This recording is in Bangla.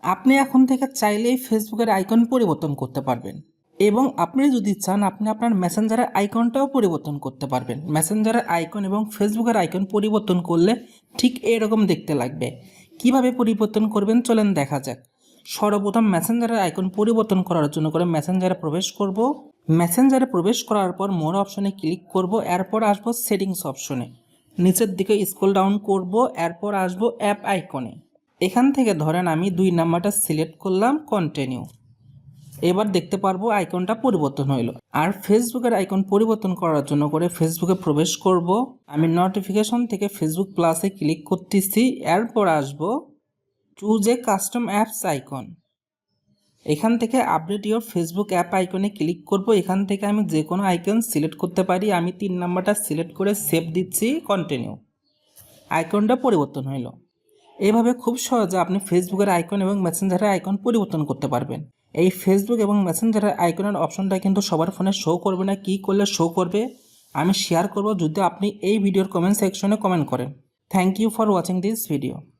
আপনি এখন থেকে চাইলেই ফেসবুকের আইকন পরিবর্তন করতে পারবেন এবং আপনি যদি চান আপনি আপনার মেসেঞ্জারের আইকনটাও পরিবর্তন করতে পারবেন। মেসেঞ্জারের আইকন এবং ফেসবুকের আইকন পরিবর্তন করলে ঠিক এরকম দেখতে লাগবে। কিভাবে পরিবর্তন করবেন চলেন দেখা যাক। সর্বপ্রথম মেসেঞ্জারের আইকন পরিবর্তন করার জন্য মেসেঞ্জারে প্রবেশ করব। মেসেঞ্জারে প্রবেশ করার পর মোর অপশনে ক্লিক করব, এরপর আসবো সেটিংস অপশনে, নিচের দিকে স্ক্রল ডাউন করব, এরপর আসবো অ্যাপ আইকনে। এখান থেকে ধরেন আমি 2 নাম্বারটা সিলেক্ট করলাম, কন্টিনিউ। এবার দেখতে পারবো আইকনটা পরিবর্তন হইলো। আর ফেসবুকের আইকন পরিবর্তন করার জন্য ফেসবুকে প্রবেশ করব। আমি নোটিফিকেশন থেকে ফেসবুক প্লাসে ক্লিক করতেছি, এরপর আসবো choose a custom apps icon. এখান থেকে আপডেট ইওর ফেসবুক অ্যাপ আইকনে ক্লিক করব। এখান থেকে আমি যে কোনো আইকন সিলেক্ট করতে পারি। আমি 3 নাম্বারটা সিলেক্ট করে সেভ দিচ্ছি, কন্টিনিউ। আইকনটা পরিবর্তন হইলো। এইভাবে খুব সহজে আপনি ফেসবুকের আইকন এবং মেসেঞ্জারের আইকন পরিবর্তন করতে পারবেন। এই ফেসবুক এবং মেসেঞ্জারের আইকনের অপশনটা কিন্তু সবার ফোনে শো করবে না। কী করলে শো করবে আমি শেয়ার করব যদি আপনি এই ভিডিওর কমেন্ট সেকশনে কমেন্ট করেন। Thank you for watching this video.